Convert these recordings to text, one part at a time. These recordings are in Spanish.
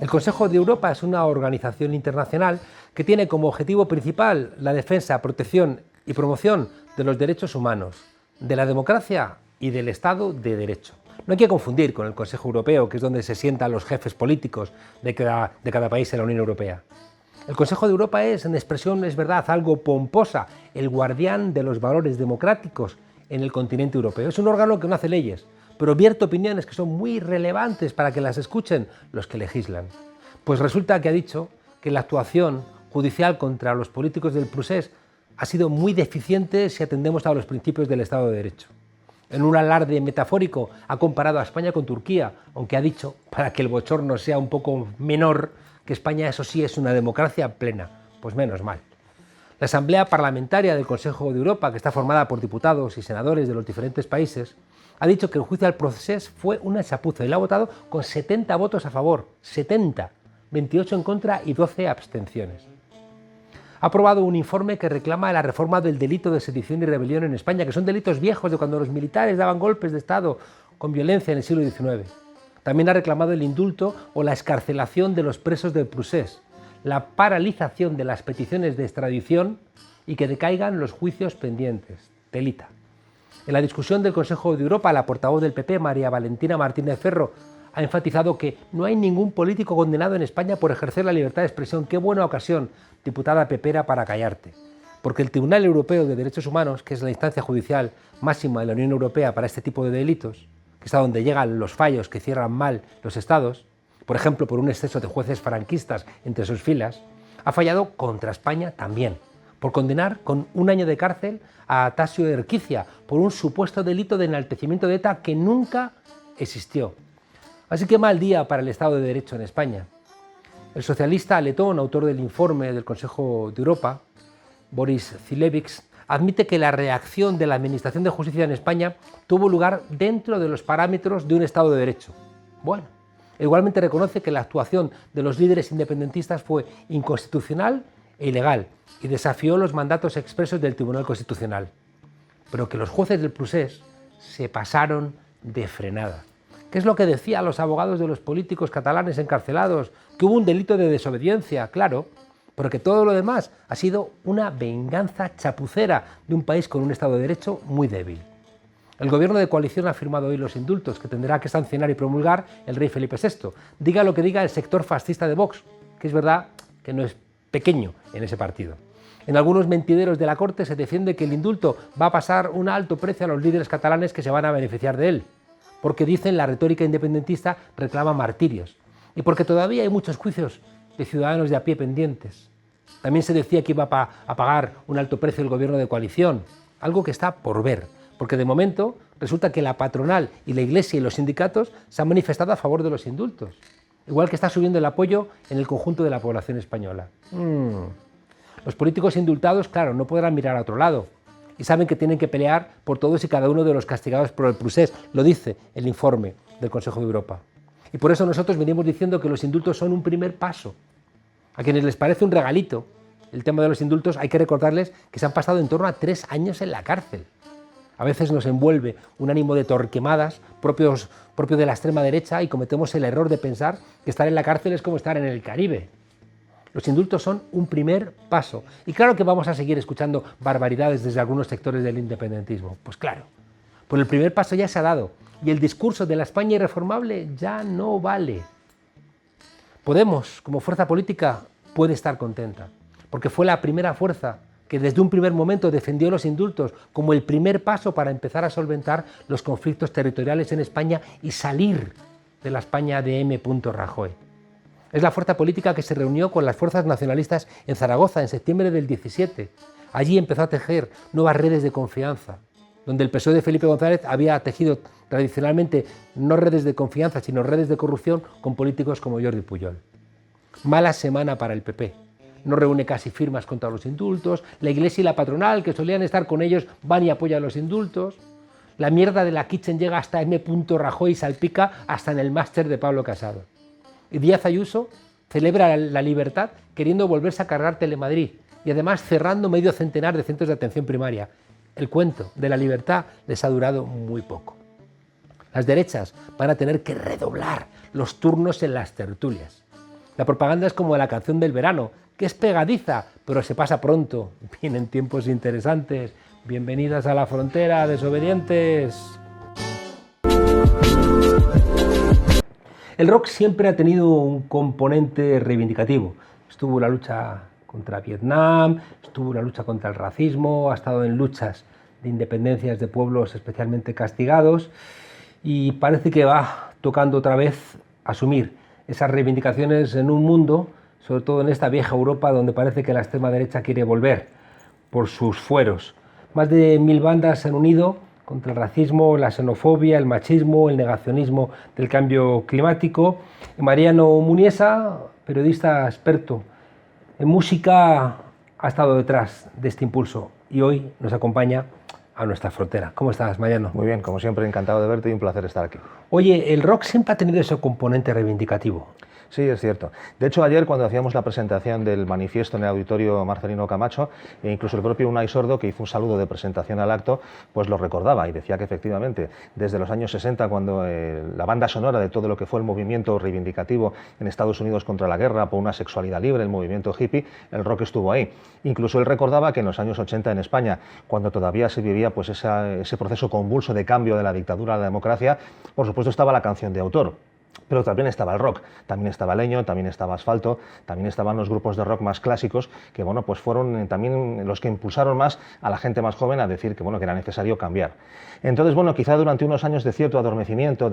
El Consejo de Europa es una organización internacional que tiene como objetivo principal la defensa, protección y promoción de los derechos humanos, de la democracia y del Estado de Derecho. No hay que confundir con el Consejo Europeo, que es donde se sientan los jefes políticos de cada país en la Unión Europea. El Consejo de Europa es, en expresión, es verdad, algo pomposa, el guardián de los valores democráticos en el continente europeo. Es un órgano que no hace leyes, pero vierte opiniones que son muy relevantes para que las escuchen los que legislan. Pues resulta que ha dicho que la actuación judicial contra los políticos del procés ha sido muy deficiente si atendemos a los principios del Estado de Derecho. En un alarde metafórico ha comparado a España con Turquía, aunque ha dicho, para que el bochorno sea un poco menor, que España, eso sí, es una democracia plena. Pues menos mal. La Asamblea Parlamentaria del Consejo de Europa, que está formada por diputados y senadores de los diferentes países, ha dicho que el juicio al procés fue una chapuza y la ha votado con 70 votos a favor, 70, 28 en contra y 12 abstenciones. Ha aprobado un informe que reclama la reforma del delito de sedición y rebelión en España, que son delitos viejos de cuando los militares daban golpes de Estado con violencia en el siglo XIX. También ha reclamado el indulto o la excarcelación de los presos del procés, la paralización de las peticiones de extradición y que decaigan los juicios pendientes. Telita. En la discusión del Consejo de Europa, la portavoz del PP, María Valentina Martínez Ferro, ha enfatizado que no hay ningún político condenado en España por ejercer la libertad de expresión. ¡Qué buena ocasión, diputada pepera, para callarte! Porque el Tribunal Europeo de Derechos Humanos, que es la instancia judicial máxima de la Unión Europea para este tipo de delitos, que es a donde llegan los fallos que cierran mal los estados, por ejemplo, por un exceso de jueces franquistas entre sus filas, ha fallado contra España también, por condenar con 1 año de cárcel a Tasio Erquicia por un supuesto delito de enaltecimiento de ETA que nunca existió. Así que mal día para el Estado de Derecho en España. El socialista letón, autor del informe del Consejo de Europa, Boris Cilevics, admite que la reacción de la Administración de Justicia en España tuvo lugar dentro de los parámetros de un Estado de Derecho. Bueno, igualmente reconoce que la actuación de los líderes independentistas fue inconstitucional e ilegal y desafió los mandatos expresos del Tribunal Constitucional, pero que los jueces del procés se pasaron de frenada. ¿Qué es lo que decían los abogados de los políticos catalanes encarcelados? Que hubo un delito de desobediencia, claro, pero que todo lo demás ha sido una venganza chapucera de un país con un Estado de Derecho muy débil. El gobierno de coalición ha firmado hoy los indultos que tendrá que sancionar y promulgar el rey Felipe VI. Diga lo que diga el sector fascista de Vox, que es verdad que no es pequeño en ese partido. En algunos mentideros de la Corte se defiende que el indulto va a pasar un alto precio a los líderes catalanes que se van a beneficiar de él, porque dicen la retórica independentista reclama martirios y porque todavía hay muchos juicios de ciudadanos de a pie pendientes. También se decía que iba a pagar un alto precio el gobierno de coalición, algo que está por ver, porque de momento resulta que la patronal y la Iglesia y los sindicatos se han manifestado a favor de los indultos, igual que está subiendo el apoyo en el conjunto de la población española. Los políticos indultados, claro, no podrán mirar a otro lado y saben que tienen que pelear por todos y cada uno de los castigados por el procés, lo dice el informe del Consejo de Europa. Y por eso nosotros venimos diciendo que los indultos son un primer paso. A quienes les parece un regalito el tema de los indultos, hay que recordarles que se han pasado en torno a 3 años en la cárcel. A veces nos envuelve un ánimo de torquemadas propio de la extrema derecha y cometemos el error de pensar que estar en la cárcel es como estar en el Caribe. Los indultos son un primer paso. Y claro que vamos a seguir escuchando barbaridades desde algunos sectores del independentismo. Pues claro, pues el primer paso ya se ha dado y el discurso de la España irreformable ya no vale. Podemos, como fuerza política, puede estar contenta, porque fue la primera fuerza que desde un primer momento defendió los indultos como el primer paso para empezar a solventar los conflictos territoriales en España y salir de la España de M. Rajoy. Es la fuerza política que se reunió con las fuerzas nacionalistas en Zaragoza en septiembre del 17. Allí empezó a tejer nuevas redes de confianza, donde el PSOE de Felipe González había tejido tradicionalmente no redes de confianza, sino redes de corrupción con políticos como Jordi Pujol. Mala semana para el PP. No reúne casi firmas contra los indultos, la Iglesia y la patronal, que solían estar con ellos, van y apoyan los indultos. La mierda de la Kitchen llega hasta M. Rajoy y salpica hasta en el máster de Pablo Casado. Y Díaz Ayuso celebra la libertad queriendo volverse a cargar Telemadrid y además cerrando medio centenar de centros de atención primaria. El cuento de la libertad les ha durado muy poco. Las derechas van a tener que redoblar los turnos en las tertulias. La propaganda es como la canción del verano, que es pegadiza, pero se pasa pronto. Vienen tiempos interesantes. Bienvenidas a la frontera, desobedientes. El rock siempre ha tenido un componente reivindicativo. Estuvo en la lucha contra Vietnam, estuvo en la lucha contra el racismo, ha estado en luchas de independencias de pueblos especialmente castigados y parece que va tocando otra vez asumir esas reivindicaciones en un mundo, sobre todo en esta vieja Europa, donde parece que la extrema derecha quiere volver por sus fueros. Más de 1000 bandas se han unido contra el racismo, la xenofobia, el machismo, el negacionismo del cambio climático. Mariano Muniesa, periodista experto en música, ha estado detrás de este impulso y hoy nos acompaña a nuestra frontera. ¿Cómo estás, Mariano? Muy bien, como siempre, encantado de verte y un placer estar aquí. Oye, el rock siempre ha tenido ese componente reivindicativo. Sí, es cierto. De hecho, ayer cuando hacíamos la presentación del manifiesto en el auditorio Marcelino Camacho, e incluso el propio Unai Sordo, que hizo un saludo de presentación al acto, pues lo recordaba y decía que efectivamente, desde los años 60, cuando la banda sonora de todo lo que fue el movimiento reivindicativo en Estados Unidos contra la guerra, por una sexualidad libre, el movimiento hippie, el rock estuvo ahí. Incluso él recordaba que en los años 80 en España, cuando todavía se vivía pues ese proceso convulso de cambio de la dictadura a la democracia, por supuesto estaba la canción de autor. Pero también estaba el rock, también estaba Leño, también estaba Asfalto, también estaban los grupos de rock más clásicos que bueno, pues fueron también los que impulsaron más a la gente más joven a decir que, bueno, que era necesario cambiar. Entonces, bueno, quizá durante unos años de cierto adormecimiento,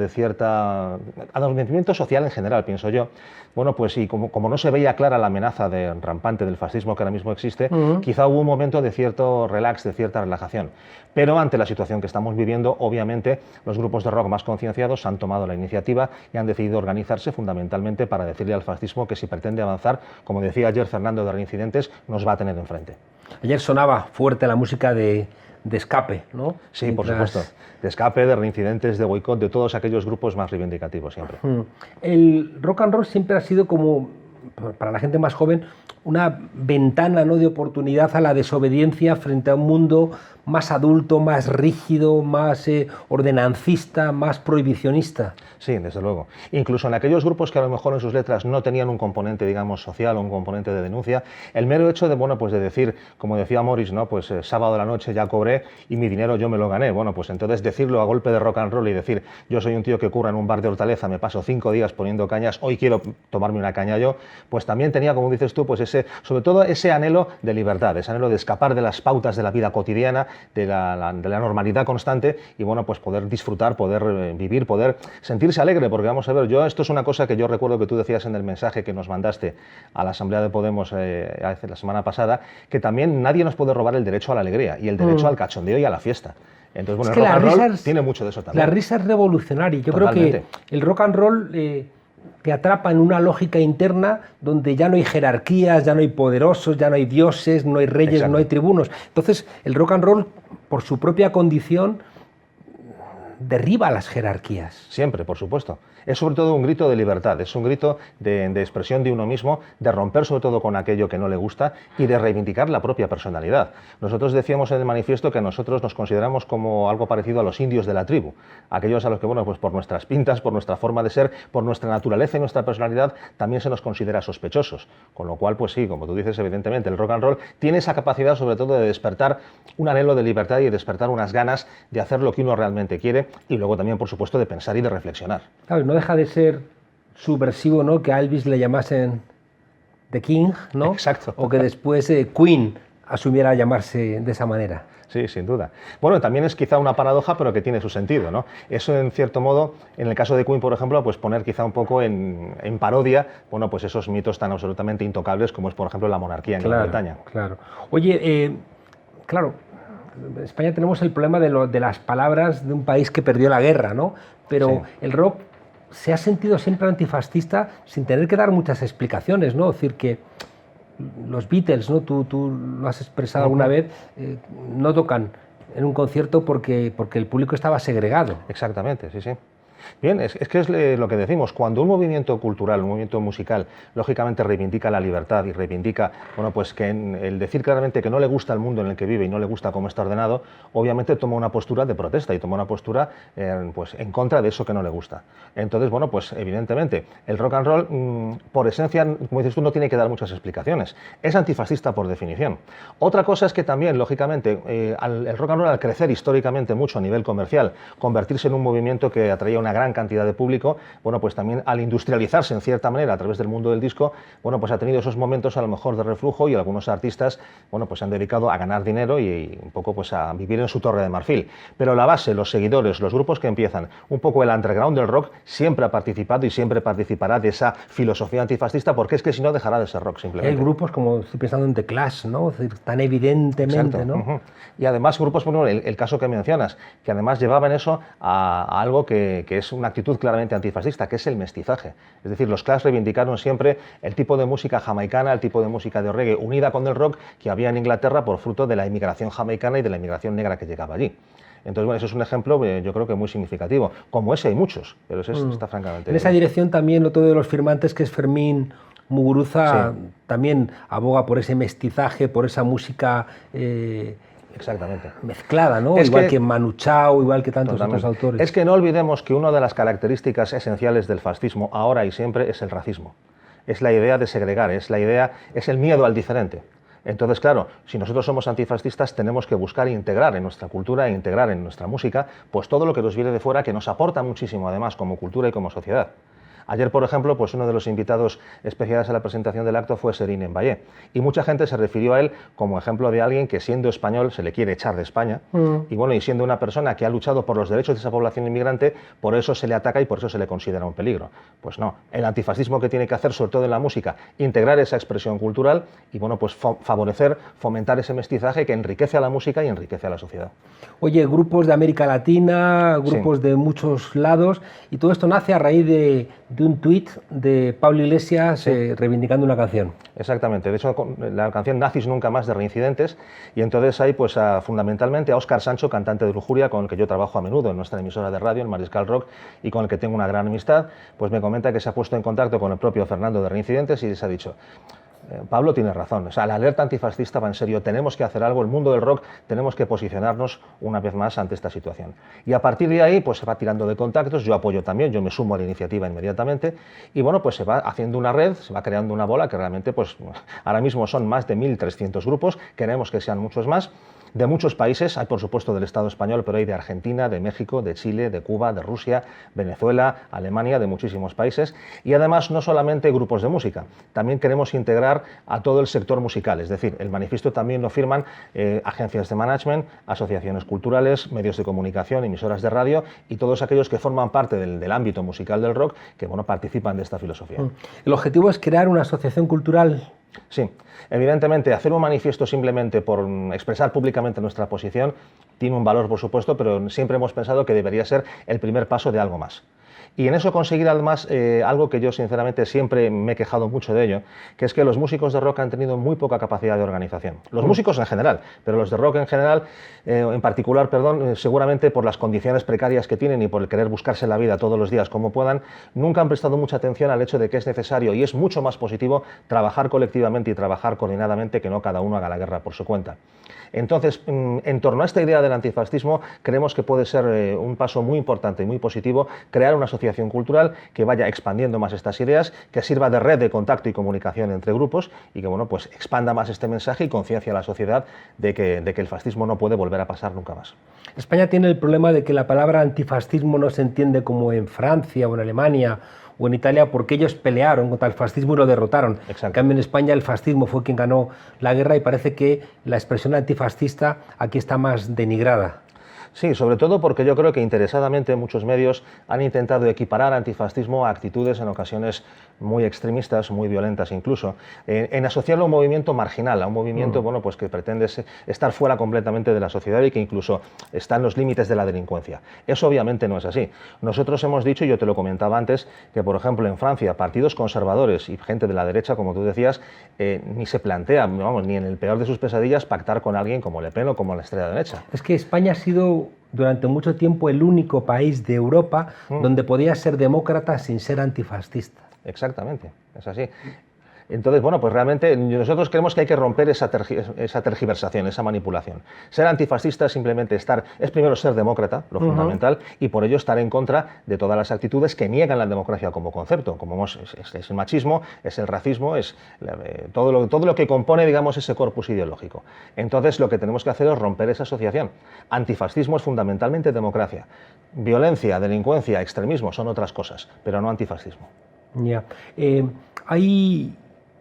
adormecimiento social en general, pienso yo, bueno, pues sí, como no se veía clara la amenaza rampante del fascismo que ahora mismo existe, quizá hubo un momento de cierto relax, de cierta relajación. Pero ante la situación que estamos viviendo, obviamente, los grupos de rock más concienciados han tomado la iniciativa y han decidido organizarse fundamentalmente para decirle al fascismo que si pretende avanzar, como decía ayer Fernando de Reincidentes, nos va a tener enfrente. Ayer sonaba fuerte la música de Escape, ¿no? Sí, por supuesto. De Escape, de Reincidentes, de Boicot, de todos aquellos grupos más reivindicativos siempre. El rock and roll siempre ha sido como, para la gente más joven, una ventana, ¿no?, de oportunidad a la desobediencia frente a un mundo más adulto, más rígido, más ordenancista, más prohibicionista. Sí, desde luego. Incluso en aquellos grupos que a lo mejor en sus letras no tenían un componente, digamos, social o un componente de denuncia, el mero hecho de, bueno, pues de decir, como decía Morris, ¿no?, pues sábado a la noche ya cobré y mi dinero yo me lo gané. Bueno, pues entonces decirlo a golpe de rock and roll y decir, yo soy un tío que curra en un bar de Hortaleza, me paso 5 días poniendo cañas, hoy quiero tomarme una caña yo, pues también tenía, como dices tú, pues sobre todo ese anhelo de libertad, ese anhelo de escapar de las pautas de la vida cotidiana, de la normalidad constante y, bueno, pues poder disfrutar, poder vivir, poder sentirse alegre, porque vamos a ver, esto es una cosa que yo recuerdo que tú decías en el mensaje que nos mandaste a la Asamblea de Podemos la semana pasada, que también nadie nos puede robar el derecho a la alegría y el derecho al cachondeo y a la fiesta. Entonces, bueno, el rock and roll tiene mucho de eso también. La risa es revolucionaria. Yo creo que el rock and roll te atrapa en una lógica interna donde ya no hay jerarquías, ya no hay poderosos, ya no hay dioses, no hay reyes, exacto, no hay tribunos. Entonces, el rock and roll, por su propia condición, derriba las jerarquías. Siempre, por supuesto. Es sobre todo un grito de libertad, es un grito de expresión de uno mismo, de romper sobre todo con aquello que no le gusta y de reivindicar la propia personalidad. Nosotros decíamos en el manifiesto que nosotros nos consideramos como algo parecido a los indios de la tribu, aquellos a los que, bueno, pues por nuestras pintas, por nuestra forma de ser, por nuestra naturaleza y nuestra personalidad, también se nos considera sospechosos. Con lo cual, pues sí, como tú dices, evidentemente, el rock and roll tiene esa capacidad sobre todo de despertar un anhelo de libertad y de despertar unas ganas de hacer lo que uno realmente quiere y luego también, por supuesto, de pensar y de reflexionar. Claro, no deja de ser subversivo, ¿no?, que a Elvis le llamasen The King, ¿no? Exacto. O que después Queen asumiera llamarse de esa manera. Sí, sin duda. Bueno, también es quizá una paradoja, pero que tiene su sentido, ¿no? Eso, en cierto modo, en el caso de Queen, por ejemplo, pues poner quizá un poco en parodia, bueno, pues esos mitos tan absolutamente intocables como es, por ejemplo, la monarquía en Gran Bretaña. Claro. Oye, claro, en España tenemos el problema de las palabras de un país que perdió la guerra, ¿no? Pero sí, el rock se ha sentido siempre antifascista sin tener que dar muchas explicaciones, ¿no? Es decir, que los Beatles, ¿no?, tú lo has expresado alguna vez, no tocan en un concierto porque el público estaba segregado. Exactamente, sí, sí. Bien, es que es lo que decimos, cuando un movimiento cultural, un movimiento musical, lógicamente reivindica la libertad y reivindica, bueno, pues que el decir claramente que no le gusta el mundo en el que vive y no le gusta cómo está ordenado, obviamente toma una postura de protesta y toma una postura pues en contra de eso que no le gusta. Entonces, bueno, pues evidentemente el rock and roll, por esencia, como dices tú, no tiene que dar muchas explicaciones. Es antifascista por definición. Otra cosa es que también, lógicamente, el rock and roll, al crecer históricamente mucho a nivel comercial, convertirse en un movimiento que atraía una gran cantidad de público, bueno, pues también al industrializarse en cierta manera a través del mundo del disco, bueno, pues ha tenido esos momentos a lo mejor de reflujo y algunos artistas, bueno, pues se han dedicado a ganar dinero y un poco pues a vivir en su torre de marfil. Pero la base, los seguidores, los grupos que empiezan, un poco el underground del rock, siempre ha participado y siempre participará de esa filosofía antifascista, porque es que si no dejará de ser rock simplemente. Hay grupos como estoy pensando en The Clash, ¿no? Es decir, tan evidentemente, exacto, ¿no? Y además grupos, por ejemplo, el caso que mencionas, que además llevaban eso a algo que es una actitud claramente antifascista, que es el mestizaje. Es decir, los Clash reivindicaron siempre el tipo de música jamaicana, el tipo de música de reggae unida con el rock que había en Inglaterra por fruto de la inmigración jamaicana y de la inmigración negra que llegaba allí. Entonces, bueno, eso es un ejemplo, yo creo que muy significativo. Como ese hay muchos, pero ese está francamente En esa dirección también otro de los firmantes, que es Fermín Muguruza, sí, también aboga por ese mestizaje, por esa música exactamente. mezclada, ¿no? Es igual que Manu Chao, igual que tantos totalmente. otros autores. Es que no olvidemos que una de las características esenciales del fascismo, ahora y siempre, es el racismo. Es la idea de segregar, es el miedo al diferente. Entonces, claro, si nosotros somos antifascistas, tenemos que buscar integrar en nuestra cultura e integrar en nuestra música pues todo lo que nos viene de fuera, que nos aporta muchísimo, además, como cultura y como sociedad. Ayer, por ejemplo, pues uno de los invitados especiales a la presentación del acto fue Serín Envallé, y mucha gente se refirió a él como ejemplo de alguien que, siendo español, se le quiere echar de España, y bueno, y siendo una persona que ha luchado por los derechos de esa población inmigrante, por eso se le ataca y por eso se le considera un peligro. Pues no, el antifascismo que tiene que hacer, sobre todo en la música, integrar esa expresión cultural y bueno, pues favorecer, fomentar ese mestizaje que enriquece a la música y enriquece a la sociedad. Oye, grupos de América Latina, grupos de muchos lados, y todo esto nace a raíz de un tuit de Pablo Iglesias reivindicando una canción. Exactamente, de hecho la canción Nazis nunca más de Reincidentes, y entonces hay pues fundamentalmente a Óscar Sancho, cantante de Lujuria, con el que yo trabajo a menudo en nuestra emisora de radio, en Mariscal Rock, y con el que tengo una gran amistad, pues me comenta que se ha puesto en contacto con el propio Fernando de Reincidentes y les ha dicho: Pablo tiene razón, o sea, la alerta antifascista va en serio, tenemos que hacer algo, el mundo del rock tenemos que posicionarnos una vez más ante esta situación. Y a partir de ahí pues se va tirando de contactos, yo apoyo también, yo me sumo a la iniciativa inmediatamente, y bueno, pues se va haciendo una red, se va creando una bola que realmente pues ahora mismo son más de 1.300 grupos, queremos que sean muchos más, de muchos países, hay por supuesto del Estado español, pero hay de Argentina, de México, de Chile, de Cuba, de Rusia, Venezuela, Alemania, de muchísimos países, y además no solamente grupos de música, también queremos integrar a todo el sector musical, es decir, el manifiesto también lo firman agencias de management, asociaciones culturales, medios de comunicación, emisoras de radio y todos aquellos que forman parte del ámbito musical del rock que bueno, participan de esta filosofía. ¿El objetivo es crear una asociación cultural? Sí, evidentemente hacer un manifiesto simplemente por expresar públicamente nuestra posición tiene un valor, por supuesto, pero siempre hemos pensado que debería ser el primer paso de algo más. Y en eso conseguir además algo que yo sinceramente siempre me he quejado mucho de ello, que es que los músicos de rock han tenido muy poca capacidad de organización. Los músicos en general, pero los de rock en general, en particular, seguramente por las condiciones precarias que tienen y por el querer buscarse la vida todos los días como puedan, nunca han prestado mucha atención al hecho de que es necesario y es mucho más positivo trabajar colectivamente y trabajar coordinadamente, que no cada uno haga la guerra por su cuenta. Entonces, en torno a esta idea del antifascismo, creemos que puede ser un paso muy importante y muy positivo crear una asociación cultural que vaya expandiendo más estas ideas, que sirva de red de contacto y comunicación entre grupos y que bueno, pues expanda más este mensaje y conciencie a la sociedad de que el fascismo no puede volver a pasar nunca más. España tiene el problema de que la palabra antifascismo no se entiende como en Francia o en Alemania o en Italia, porque ellos pelearon contra el fascismo y lo derrotaron. Exacto. En cambio, en España el fascismo fue quien ganó la guerra y parece que la expresión antifascista aquí está más denigrada. Sí, sobre todo porque yo creo que interesadamente muchos medios han intentado equiparar antifascismo a actitudes en ocasiones muy extremistas, muy violentas incluso, en asociarlo a un movimiento marginal, a un movimiento bueno, pues que pretende estar fuera completamente de la sociedad y que incluso está en los límites de la delincuencia. Eso obviamente no es así. Nosotros hemos dicho, y yo te lo comentaba antes, que por ejemplo en Francia partidos conservadores y gente de la derecha, como tú decías, ni se plantea, vamos, ni en el peor de sus pesadillas, pactar con alguien como Le Pen o como la extrema derecha. Es que España ha sido durante mucho tiempo el único país de Europa donde podía ser demócrata sin ser antifascista. Exactamente, es así. Entonces, bueno, pues realmente nosotros creemos que hay que romper esa tergiversación, esa manipulación. Ser antifascista es simplemente es primero ser demócrata, lo fundamental, y por ello estar en contra de todas las actitudes que niegan la democracia como concepto, como es el machismo, es el racismo, es todo lo que compone, digamos, ese corpus ideológico. Entonces, lo que tenemos que hacer es romper esa asociación. Antifascismo es fundamentalmente democracia. Violencia, delincuencia, extremismo son otras cosas, pero no antifascismo. Ya. Hay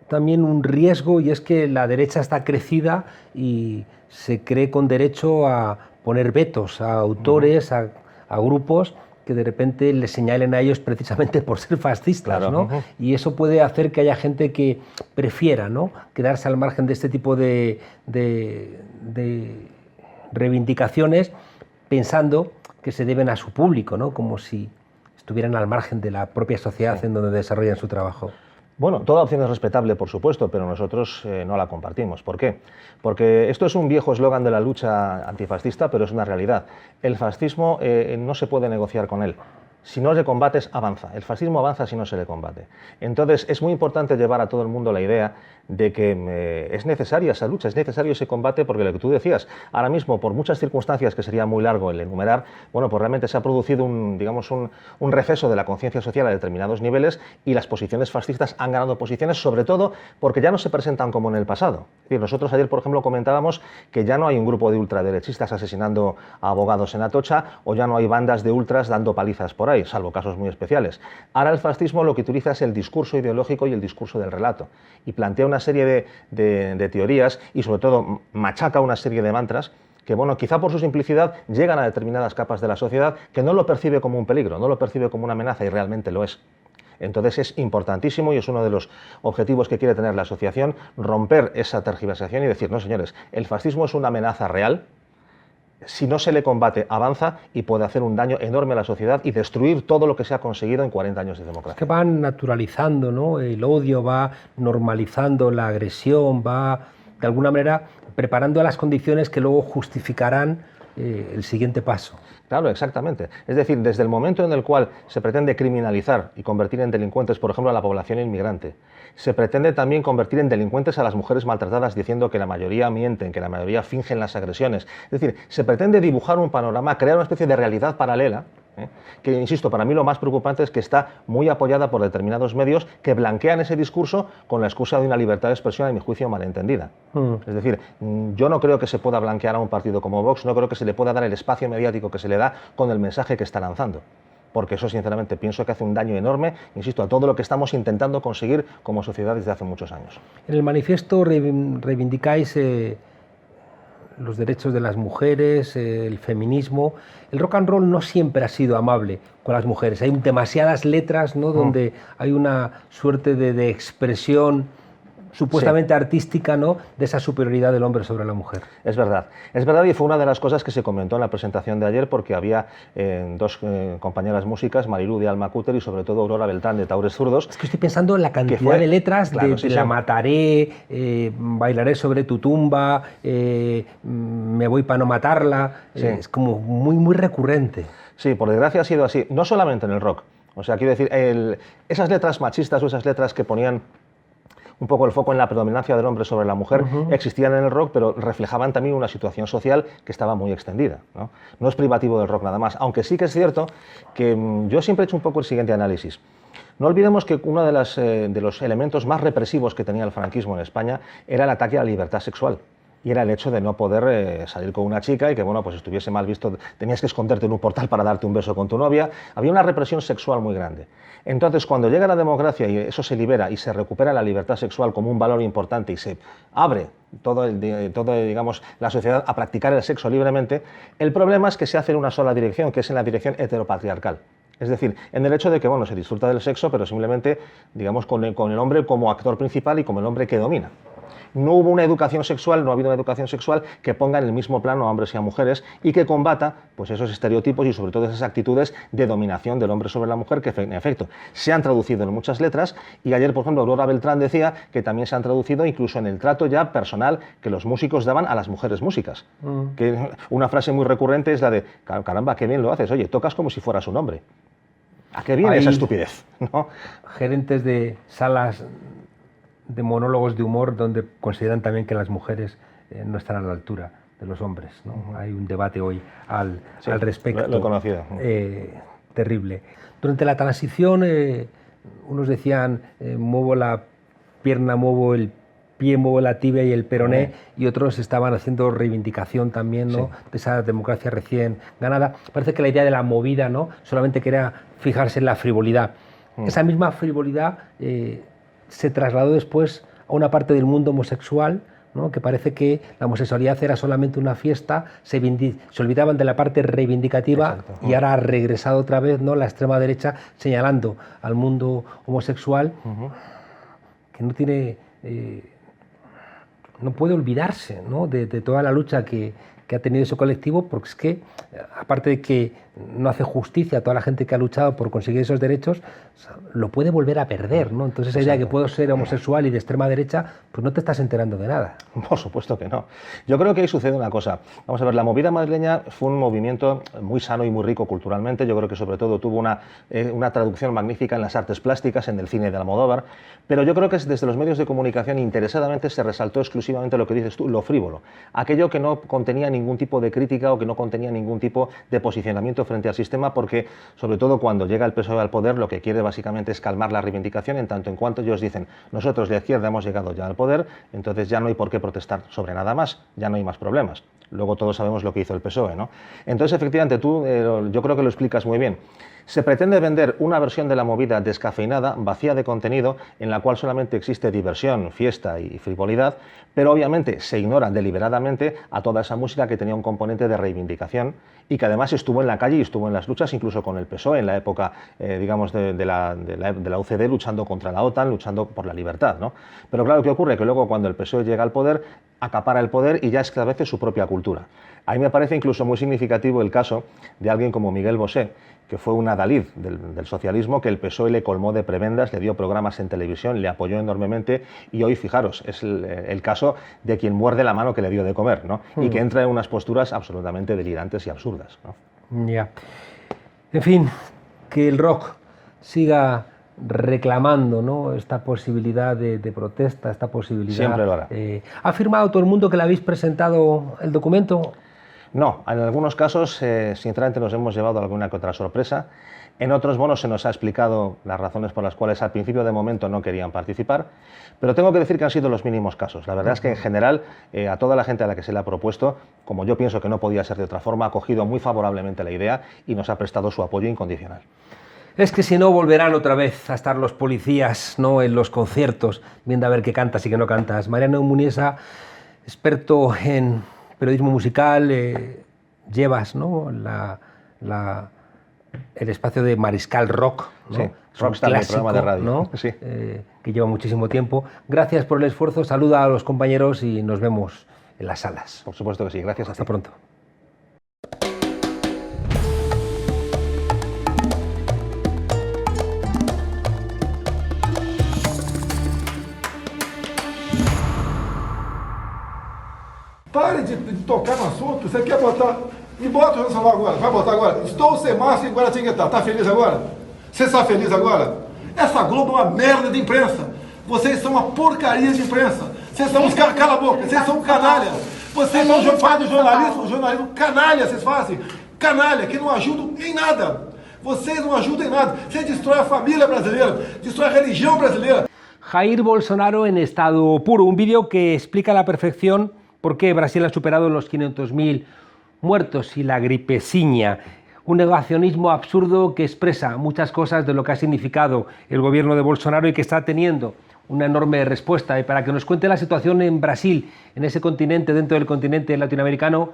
también un riesgo, y es que la derecha está crecida y se cree con derecho a poner vetos a autores, a grupos que de repente les señalen a ellos precisamente por ser fascistas, claro, ¿no? Y eso puede hacer que haya gente que prefiera, ¿no?, quedarse al margen de este tipo de reivindicaciones, pensando que se deben a su público, ¿no?, como si estuvieran al margen de la propia sociedad en donde desarrollan su trabajo. Bueno, toda opción es respetable, por supuesto, pero nosotros no la compartimos. ¿Por qué? Porque esto es un viejo eslogan de la lucha antifascista, pero es una realidad. El fascismo no se puede negociar con él. Si no le combates, avanza. El fascismo avanza si no se le combate. Entonces, es muy importante llevar a todo el mundo la idea de que es necesaria esa lucha, es necesario ese combate, porque lo que tú decías, ahora mismo, por muchas circunstancias que sería muy largo el enumerar, bueno, pues realmente se ha producido un receso de la conciencia social a determinados niveles y las posiciones fascistas han ganado posiciones, sobre todo porque ya no se presentan como en el pasado. Es decir, nosotros ayer, por ejemplo, comentábamos que ya no hay un grupo de ultraderechistas asesinando a abogados en Atocha, o ya no hay bandas de ultras dando palizas por ahí, salvo casos muy especiales. Ahora el fascismo lo que utiliza es el discurso ideológico y el discurso del relato, y plantea una serie de teorías y sobre todo machaca una serie de mantras que, bueno, quizá por su simplicidad llegan a determinadas capas de la sociedad que no lo percibe como un peligro, no lo percibe como una amenaza, y realmente lo es. Entonces es importantísimo, y es uno de los objetivos que quiere tener la asociación, romper esa tergiversación y decir, no señores, el fascismo es una amenaza real. Si no se le combate, avanza y puede hacer un daño enorme a la sociedad y destruir todo lo que se ha conseguido en 40 años de democracia. Es que van naturalizando, ¿no?, el odio, va normalizando la agresión, va de alguna manera preparando las condiciones que luego justificarán el siguiente paso. Claro, exactamente. Es decir, desde el momento en el cual se pretende criminalizar y convertir en delincuentes, por ejemplo, a la población inmigrante, se pretende también convertir en delincuentes a las mujeres maltratadas, diciendo que la mayoría mienten, que la mayoría fingen las agresiones. Es decir, se pretende dibujar un panorama, crear una especie de realidad paralela, que, insisto, para mí lo más preocupante es que está muy apoyada por determinados medios que blanquean ese discurso con la excusa de una libertad de expresión, a mi juicio, malentendida. Es decir, yo no creo que se pueda blanquear a un partido como Vox, no creo que se le pueda dar el espacio mediático que se le da con el mensaje que está lanzando, porque eso, sinceramente, pienso que hace un daño enorme, insisto, a todo lo que estamos intentando conseguir como sociedad desde hace muchos años. En el manifiesto reivindicáis los derechos de las mujeres, el feminismo. El rock and roll no siempre ha sido amable con las mujeres. Hay demasiadas letras, ¿no?, donde hay una suerte de expresión supuestamente artística, ¿no?, de esa superioridad del hombre sobre la mujer. Es verdad, y fue una de las cosas que se comentó en la presentación de ayer, porque había dos compañeras músicas, Marilú de Alma Cúter y sobre todo Aurora Beltrán de Taures Zurdos. Es que estoy pensando en la cantidad de letras, claro, La mataré, bailaré sobre tu tumba, me voy para no matarla, es como muy recurrente. Sí, por desgracia ha sido así, no solamente en el rock. O sea, quiero decir, esas letras machistas o esas letras que ponían un poco el foco en la predominancia del hombre sobre la mujer, existían en el rock, pero reflejaban también una situación social que estaba muy extendida, ¿no? No es privativo del rock nada más, aunque sí que es cierto que yo siempre he hecho un poco el siguiente análisis. No olvidemos que uno de los elementos más represivos que tenía el franquismo en España era el ataque a la libertad sexual. Y era el hecho de no poder salir con una chica y que, bueno, pues estuviese mal visto, tenías que esconderte en un portal para darte un beso con tu novia. Había una represión sexual muy grande. Entonces, cuando llega la democracia y eso se libera y se recupera la libertad sexual como un valor importante y se abre digamos, la sociedad a practicar el sexo libremente, el problema es que se hace en una sola dirección, que es en la dirección heteropatriarcal. Es decir, en el hecho de que, bueno, se disfruta del sexo, pero simplemente, digamos, con el hombre como actor principal y como el hombre que domina. no hubo una educación sexual, no ha habido una educación sexual que ponga en el mismo plano a hombres y a mujeres y que combata pues esos estereotipos y sobre todo esas actitudes de dominación del hombre sobre la mujer que en efecto se han traducido en muchas letras. Y ayer, por ejemplo, Aurora Beltrán decía que también se han traducido incluso en el trato ya personal que los músicos daban a las mujeres músicas. Que una frase muy recurrente es la de: caramba, qué bien lo haces, oye, tocas como si fueras un hombre. ¿A qué viene esa estupidez? ¿No? Gerentes de salas de monólogos de humor donde consideran también que las mujeres no están a la altura de los hombres, ¿no? Hay un debate hoy al respecto. Lo he conocido. Terrible. Durante la transición, unos decían muevo la pierna, muevo el pie, muevo la tibia y el peroné, y otros estaban haciendo reivindicación también, ¿no? De esa democracia recién ganada. Parece que la idea de la movida, ¿no? Solamente quería fijarse en la frivolidad. Esa misma frivolidad se trasladó después a una parte del mundo homosexual, ¿no? Que parece que la homosexualidad era solamente una fiesta, se olvidaban de la parte reivindicativa. Exacto. Y ahora ha regresado otra vez, ¿no? La extrema derecha señalando al mundo homosexual, que no tiene... no puede olvidarse, ¿no? de toda la lucha que ha tenido ese colectivo, porque es que, aparte de que no hace justicia a toda la gente que ha luchado por conseguir esos derechos, lo puede volver a perder, ¿no? Entonces esa idea de que puedo ser homosexual y de extrema derecha, pues no te estás enterando de nada. Por supuesto que no. Yo creo que ahí sucede una cosa. Vamos a ver, la movida madrileña fue un movimiento muy sano y muy rico culturalmente. Yo creo que sobre todo tuvo una traducción magnífica en las artes plásticas, en el cine de Almodóvar, pero yo creo que desde los medios de comunicación interesadamente se resaltó exclusivamente lo que dices tú, lo frívolo, aquello que no contenía ningún tipo de crítica o que no contenía ningún tipo de posicionamiento frente al sistema, porque sobre todo cuando llega el PSOE al poder lo que quiere básicamente es calmar la reivindicación, en tanto en cuanto ellos dicen: nosotros de izquierda hemos llegado ya al poder, entonces ya no hay por qué protestar sobre nada más, ya no hay más problemas. Luego todos sabemos lo que hizo el PSOE, ¿no? Entonces, efectivamente, tú yo creo que lo explicas muy bien. Se pretende vender una versión de la movida descafeinada, vacía de contenido, en la cual solamente existe diversión, fiesta y frivolidad, pero obviamente se ignora deliberadamente a toda esa música que tenía un componente de reivindicación y que además estuvo en la calle y estuvo en las luchas incluso con el PSOE en la época, digamos, de la UCD, luchando contra la OTAN, luchando por la libertad, ¿no? Pero claro, ¿qué ocurre? Que luego cuando el PSOE llega al poder, acapara el poder y ya esclarece su propia cultura. A mí me parece incluso muy significativo el caso de alguien como Miguel Bosé, que fue un adalid del socialismo, que el PSOE le colmó de prebendas, le dio programas en televisión, le apoyó enormemente, y hoy, fijaros, es el caso de quien muerde la mano que le dio de comer, ¿no? Y que entra en unas posturas absolutamente delirantes y absurdas, ¿no? Ya. En fin, que el rock siga reclamando, ¿no? Esta posibilidad de protesta, esta posibilidad... Siempre lo hará. ¿Ha afirmado todo el mundo que le habéis presentado el documento? No, en algunos casos, sinceramente, nos hemos llevado alguna que otra sorpresa. En otros, bueno, se nos ha explicado las razones por las cuales al principio de momento no querían participar, pero tengo que decir que han sido los mínimos casos. La verdad es que en general a toda la gente a la que se le ha propuesto, como yo pienso que no podía ser de otra forma, ha acogido muy favorablemente la idea y nos ha prestado su apoyo incondicional. Es que si no, volverán otra vez a estar los policías, ¿no?, en los conciertos, viendo a ver qué cantas y qué no cantas. Mariano Muniesa, experto en periodismo musical, llevas, ¿no?, el espacio de Mariscal Rock, ¿no? Sí, Rockstar, el programa de radio, ¿no? Sí. Que lleva muchísimo tiempo. Gracias por el esfuerzo, saluda a los compañeros y nos vemos en las salas. Por supuesto que sí, gracias a ti. Hasta pronto. Pare de tocar no assunto. Você quer botar... Me bota o celular agora. Vai botar agora. Estou sem máscara em Guaratinguetá. Tá feliz agora? Você está feliz agora? Essa Globo é uma merda de imprensa. Vocês são uma porcaria de imprensa. Vocês são uns... Cala a boca. Vocês são canalhas. Vocês fazem jornalismo canalha. Vocês fazem canalha, que não ajudam em nada. Vocês não ajudam em nada. Você destrói a família brasileira. Destrói a religião brasileira. Jair Bolsonaro en estado puro. Un vídeo que explica a la perfección por qué Brasil ha superado los 500.000 muertos y la gripeciña. Un negacionismo absurdo que expresa muchas cosas de lo que ha significado el gobierno de Bolsonaro y que está teniendo una enorme respuesta. Y para que nos cuente la situación en Brasil, en ese continente, dentro del continente latinoamericano,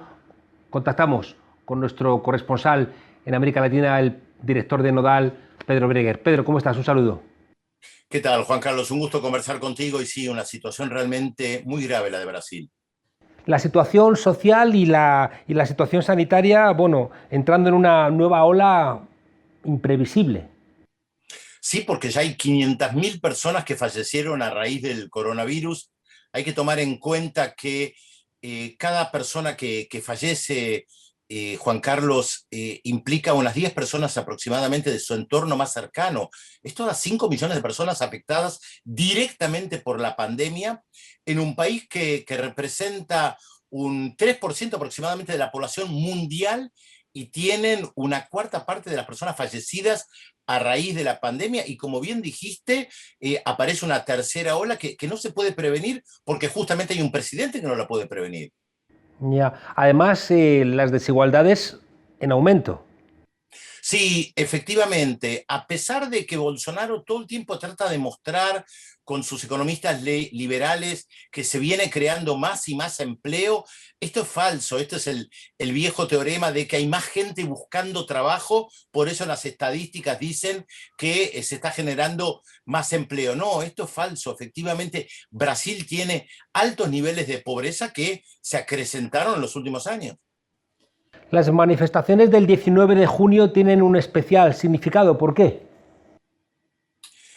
contactamos con nuestro corresponsal en América Latina, el director de Nodal, Pedro Breguer. Pedro, ¿cómo estás? Un saludo. ¿Qué tal, Juan Carlos? Un gusto conversar contigo y sí, una situación realmente muy grave la de Brasil. La situación social y la situación sanitaria, bueno, entrando en una nueva ola imprevisible. Sí, porque ya hay 500.000 personas que fallecieron a raíz del coronavirus. Hay que tomar en cuenta que cada persona que fallece, Juan Carlos, implica unas 10 personas aproximadamente de su entorno más cercano. Esto da 5 millones de personas afectadas directamente por la pandemia en un país que representa un 3% aproximadamente de la población mundial y tienen una cuarta parte de las personas fallecidas a raíz de la pandemia y como bien dijiste, aparece una tercera ola que no se puede prevenir porque justamente hay un presidente que no la puede prevenir. Ya. Además, las desigualdades en aumento. Sí, efectivamente, a pesar de que Bolsonaro todo el tiempo trata de mostrar con sus economistas liberales que se viene creando más y más empleo, esto es falso, esto es el viejo teorema de que hay más gente buscando trabajo, por eso las estadísticas dicen que se está generando más empleo. No, esto es falso, efectivamente Brasil tiene altos niveles de pobreza que se acrecentaron en los últimos años. Las manifestaciones del 19 de junio tienen un especial significado. ¿Por qué?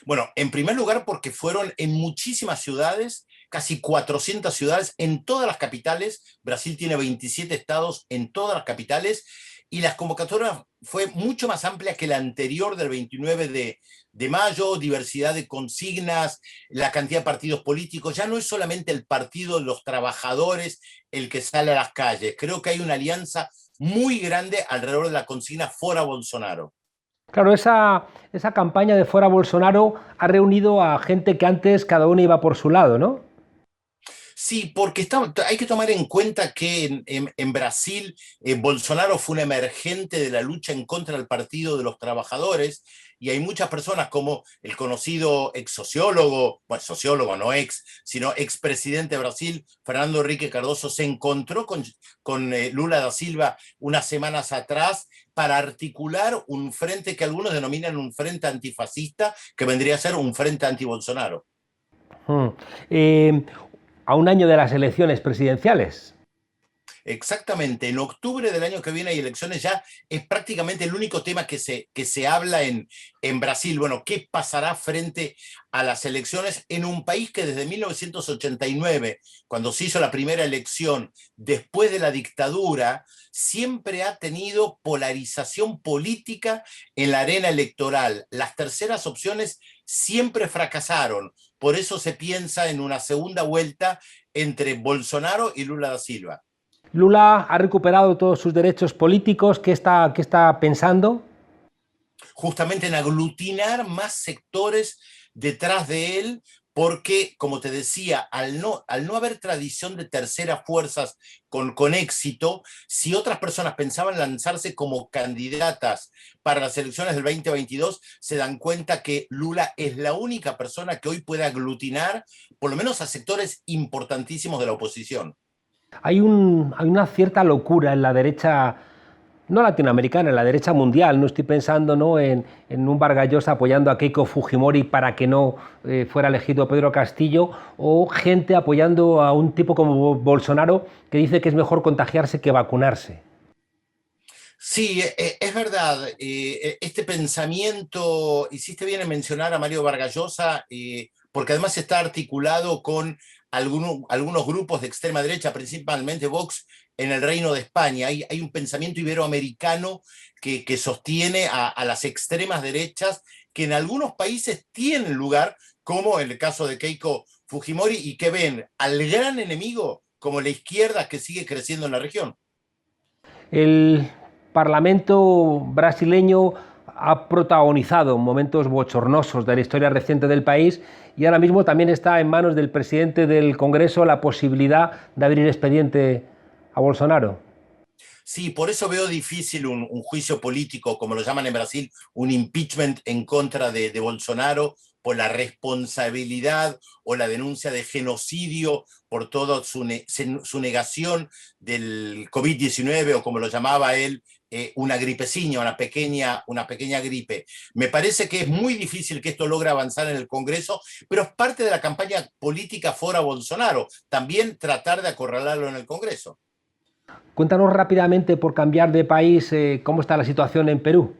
Bueno, en primer lugar porque fueron en muchísimas ciudades, casi 400 ciudades, en todas las capitales. Brasil tiene 27 estados en todas las capitales y la convocatoria fue mucho más amplia que la anterior del 29 de mayo, diversidad de consignas, la cantidad de partidos políticos. Ya no es solamente el partido de los trabajadores el que sale a las calles. Creo que hay una alianza muy grande alrededor de la consigna Fora Bolsonaro. Claro, esa campaña de Fuera Bolsonaro ha reunido a gente que antes cada uno iba por su lado, ¿no? Sí, porque hay que tomar en cuenta que en Brasil Bolsonaro fue un emergente de la lucha en contra del Partido de los Trabajadores y hay muchas personas como el conocido ex sociólogo, bueno, sociólogo no ex, sino expresidente de Brasil, Fernando Henrique Cardoso, se encontró con Lula da Silva unas semanas atrás para articular un frente que algunos denominan un frente antifascista, que vendría a ser un frente anti-Bolsonaro. Hmm. Eh, a un año de las elecciones presidenciales. Exactamente, en octubre del año que viene hay elecciones, ya es prácticamente el único tema que se habla en Brasil. Bueno, ¿qué pasará frente a las elecciones en un país que desde 1989, cuando se hizo la primera elección después de la dictadura, siempre ha tenido polarización política en la arena electoral? Las terceras opciones siempre fracasaron, por eso se piensa en una segunda vuelta entre Bolsonaro y Lula da Silva. Lula ha recuperado todos sus derechos políticos. ¿Qué está pensando? Justamente en aglutinar más sectores detrás de él, porque, como te decía, al no haber tradición de terceras fuerzas con éxito, si otras personas pensaban lanzarse como candidatas para las elecciones del 2022, se dan cuenta que Lula es la única persona que hoy puede aglutinar, por lo menos a sectores importantísimos de la oposición. Hay una cierta locura en la derecha, no latinoamericana, en la derecha mundial. No estoy pensando, ¿no?, en un Vargas Llosa apoyando a Keiko Fujimori para que no fuera elegido Pedro Castillo, o gente apoyando a un tipo como Bolsonaro que dice que es mejor contagiarse que vacunarse. Sí, es verdad. Este pensamiento, hiciste bien en mencionar a Mario Vargas Llosa, porque además está articulado con algunos grupos de extrema derecha, principalmente Vox, en el Reino de España. Hay un pensamiento iberoamericano que sostiene a las extremas derechas que en algunos países tienen lugar, como en el caso de Keiko Fujimori, y que ven al gran enemigo como la izquierda que sigue creciendo en la región. El Parlamento brasileño ha protagonizado momentos bochornosos de la historia reciente del país y ahora mismo también está en manos del presidente del Congreso la posibilidad de abrir expediente a Bolsonaro. Sí, por eso veo difícil un juicio político, como lo llaman en Brasil, un impeachment en contra de Bolsonaro por la responsabilidad o la denuncia de genocidio por toda su negación del COVID-19, o como lo llamaba él, una gripecina, una pequeña gripe. Me parece que es muy difícil que esto logre avanzar en el Congreso, pero es parte de la campaña política fora Bolsonaro, también tratar de acorralarlo en el Congreso. Cuéntanos rápidamente, por cambiar de país, cómo está la situación en Perú.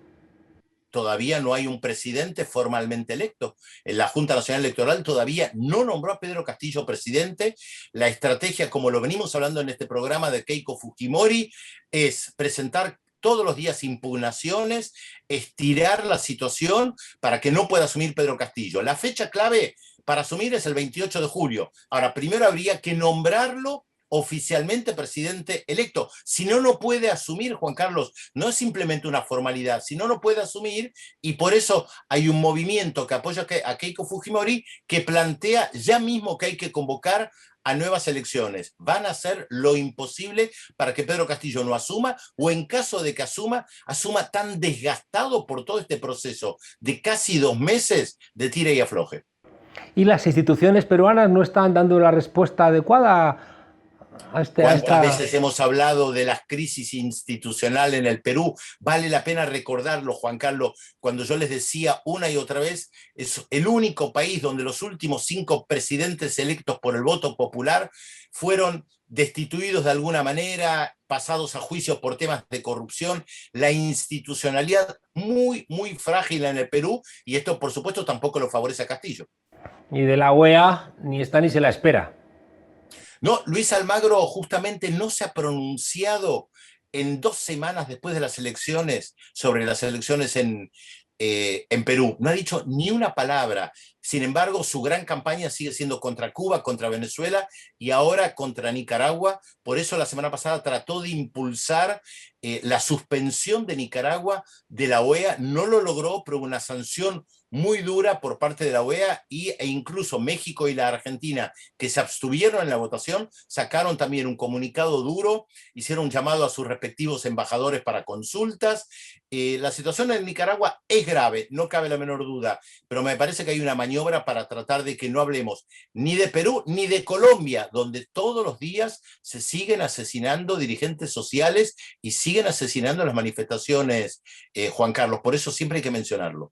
Todavía no hay un presidente formalmente electo. La Junta Nacional Electoral todavía no nombró a Pedro Castillo presidente. La estrategia, como lo venimos hablando en este programa de Keiko Fujimori, es presentar todos los días impugnaciones, estirar la situación para que no pueda asumir Pedro Castillo. La fecha clave para asumir es el 28 de julio. Ahora, primero habría que nombrarlo oficialmente presidente electo. Si no, no puede asumir, Juan Carlos. No es simplemente una formalidad, si no, no puede asumir, y por eso hay un movimiento que apoya a Keiko Fujimori que plantea ya mismo que hay que convocar a nuevas elecciones. Van a hacer lo imposible para que Pedro Castillo no asuma, o en caso de que asuma tan desgastado por todo este proceso de casi 2 meses de tira y afloje. ¿Y las instituciones peruanas no están dando la respuesta adecuada a ¿Cuántas veces hemos hablado de la crisis institucional en el Perú? Vale la pena recordarlo, Juan Carlos, cuando yo les decía una y otra vez, es el único país donde los últimos 5 presidentes electos por el voto popular fueron destituidos de alguna manera, pasados a juicio por temas de corrupción, la institucionalidad muy, muy frágil en el Perú, y esto, por supuesto, tampoco lo favorece a Castillo. Y de la OEA ni está ni se la espera. No, Luis Almagro justamente no se ha pronunciado en 2 semanas después de las elecciones sobre las elecciones en Perú. No ha dicho ni una palabra. Sin embargo, su gran campaña sigue siendo contra Cuba, contra Venezuela y ahora contra Nicaragua. Por eso la semana pasada trató de impulsar la suspensión de Nicaragua de la OEA. No lo logró, pero una sanción muy dura por parte de la OEA, e incluso México y la Argentina, que se abstuvieron en la votación, sacaron también un comunicado duro, hicieron un llamado a sus respectivos embajadores para consultas. La situación en Nicaragua es grave, no cabe la menor duda, pero me parece que hay una maniobra para tratar de que no hablemos ni de Perú ni de Colombia, donde todos los días se siguen asesinando dirigentes sociales y siguen asesinando las manifestaciones, Juan Carlos. Por eso siempre hay que mencionarlo.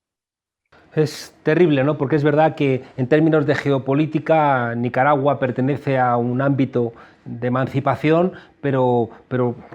Es terrible, ¿no? Porque es verdad que en términos de geopolítica Nicaragua pertenece a un ámbito de emancipación, pero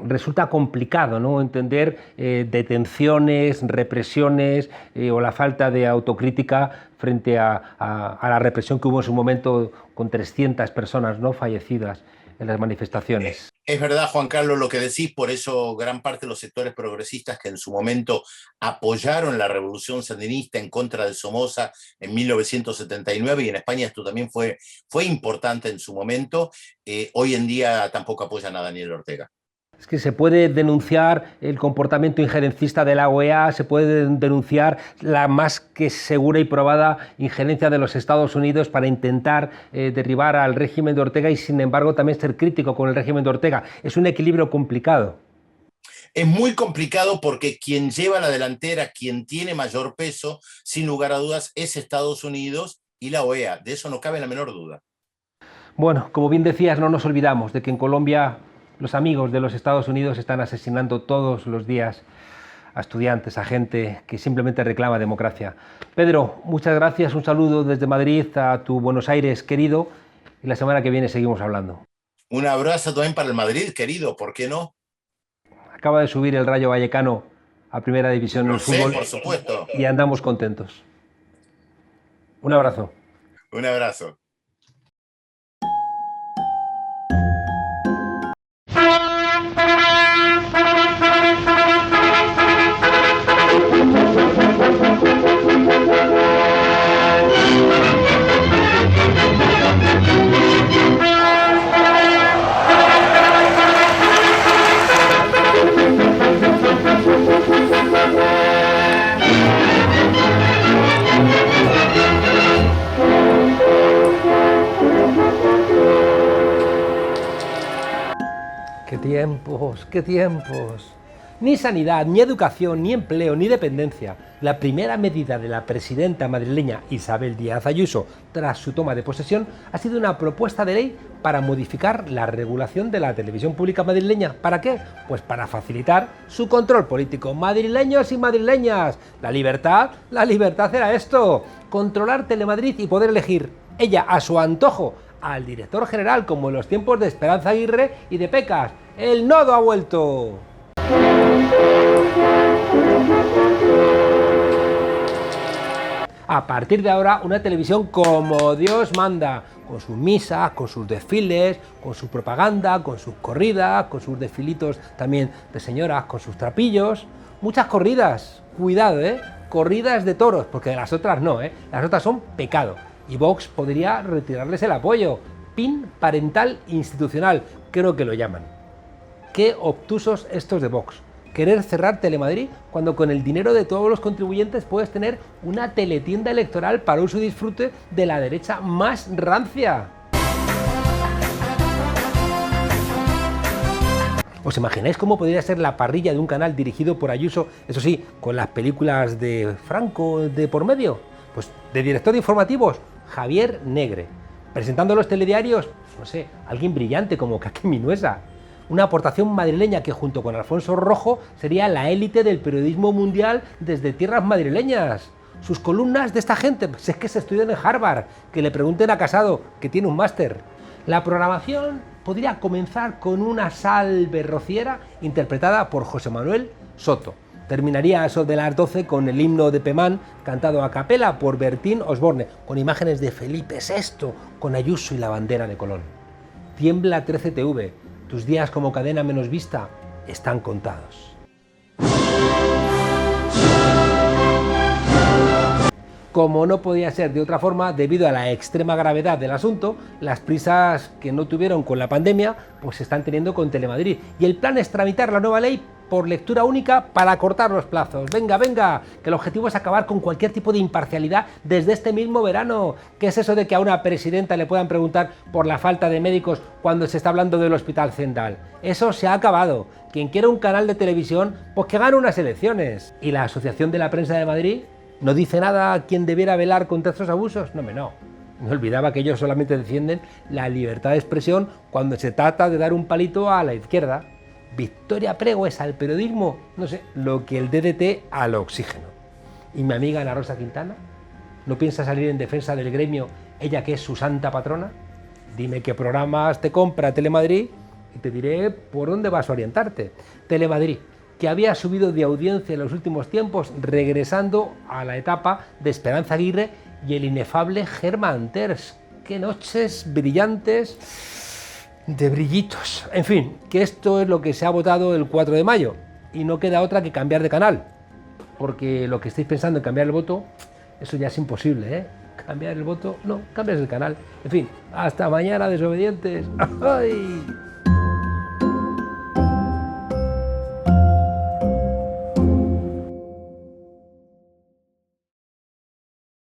resulta complicado, ¿no?, entender detenciones, represiones o la falta de autocrítica frente a la represión que hubo en su momento con 300 personas, ¿no?, fallecidas en las manifestaciones. Es verdad, Juan Carlos, lo que decís, por eso gran parte de los sectores progresistas que en su momento apoyaron la revolución sandinista en contra de Somoza en 1979, y en España esto también fue importante en su momento, hoy en día tampoco apoyan a Daniel Ortega. Es que se puede denunciar el comportamiento injerencista de la OEA, se puede denunciar la más que segura y probada injerencia de los Estados Unidos para intentar derribar al régimen de Ortega, y sin embargo también ser crítico con el régimen de Ortega. Es un equilibrio complicado. Es muy complicado porque quien lleva la delantera, quien tiene mayor peso, sin lugar a dudas, es Estados Unidos y la OEA. De eso no cabe la menor duda. Bueno, como bien decías, no nos olvidamos de que en Colombia los amigos de los Estados Unidos están asesinando todos los días a estudiantes, a gente que simplemente reclama democracia. Pedro, muchas gracias, un saludo desde Madrid a tu Buenos Aires querido, y la semana que viene seguimos hablando. Un abrazo también para el Madrid, querido, ¿por qué no? Acaba de subir el Rayo Vallecano a Primera División en el fútbol, por supuesto, y andamos contentos. Un abrazo. Un abrazo. tiempos, qué tiempos! Ni sanidad, ni educación, ni empleo, ni dependencia. La primera medida de la presidenta madrileña Isabel Díaz Ayuso tras su toma de posesión ha sido una propuesta de ley para modificar la regulación de la televisión pública madrileña. ¿Para qué? Pues para facilitar su control político. Madrileños y madrileñas, la libertad era esto: controlar Telemadrid y poder elegir ella a su antojo al director general, como en los tiempos de Esperanza Aguirre y de Pecas. ¡El nodo ha vuelto! A partir de ahora, una televisión como Dios manda, con sus misas, con sus desfiles, con su propaganda, con sus corridas, con sus desfilitos también de señoras con sus trapillos. Muchas corridas, cuidado, corridas de toros, porque de las otras no, las otras son pecado. Y Vox podría retirarles el apoyo. PIN parental institucional, creo que lo llaman. Qué obtusos estos de Vox. Querer cerrar Telemadrid cuando con el dinero de todos los contribuyentes puedes tener una teletienda electoral para uso y disfrute de la derecha más rancia. ¿Os imagináis cómo podría ser la parrilla de un canal dirigido por Ayuso, eso sí, con las películas de Franco de por medio? Pues de director de informativos, Javier Negre. Presentando los telediarios, no sé, alguien brillante como Kake Minuesa. Una aportación madrileña que junto con Alfonso Rojo sería la élite del periodismo mundial desde tierras madrileñas. Sus columnas de esta gente, pues es que se estudian en Harvard, que le pregunten a Casado, que tiene un máster. La programación podría comenzar con una salve rociera interpretada por José Manuel Soto. Terminaría a eso de las 12 con el himno de Pemán, cantado a capela por Bertín Osborne, con imágenes de Felipe VI, con Ayuso y la bandera de Colón. Tiembla 13 TV. Tus días como cadena menos vista están contados. Como no podía ser de otra forma, debido a la extrema gravedad del asunto, las prisas que no tuvieron con la pandemia, pues se están teniendo con Telemadrid. Y el plan es tramitar la nueva ley por lectura única para cortar los plazos. Venga, venga, que el objetivo es acabar con cualquier tipo de imparcialidad desde este mismo verano. ¿Qué es eso de que a una presidenta le puedan preguntar por la falta de médicos cuando se está hablando del Hospital Zendal? Eso se ha acabado. Quien quiera un canal de televisión, pues que gane unas elecciones. ¿Y la Asociación de la Prensa de Madrid no dice nada a quien debiera velar contra estos abusos? No, no. Me olvidaba que ellos solamente defienden la libertad de expresión cuando se trata de dar un palito a la izquierda. Victoria Prego es al periodismo, no sé, lo que el DDT al oxígeno. ¿Y mi amiga Ana Rosa Quintana? ¿No piensa salir en defensa del gremio, ella que es su santa patrona? Dime qué programas te compra Telemadrid y te diré por dónde vas a orientarte. Telemadrid, que había subido de audiencia en los últimos tiempos, regresando a la etapa de Esperanza Aguirre y el inefable Germán Terç. ¡Qué noches brillantes de brillitos! En fin, que esto es lo que se ha votado el 4 de mayo y no queda otra que cambiar de canal, porque lo que estáis pensando en cambiar el voto, eso ya es imposible, Cambiar el voto, no, cambias el canal. En fin, hasta mañana, desobedientes. ¡Ay!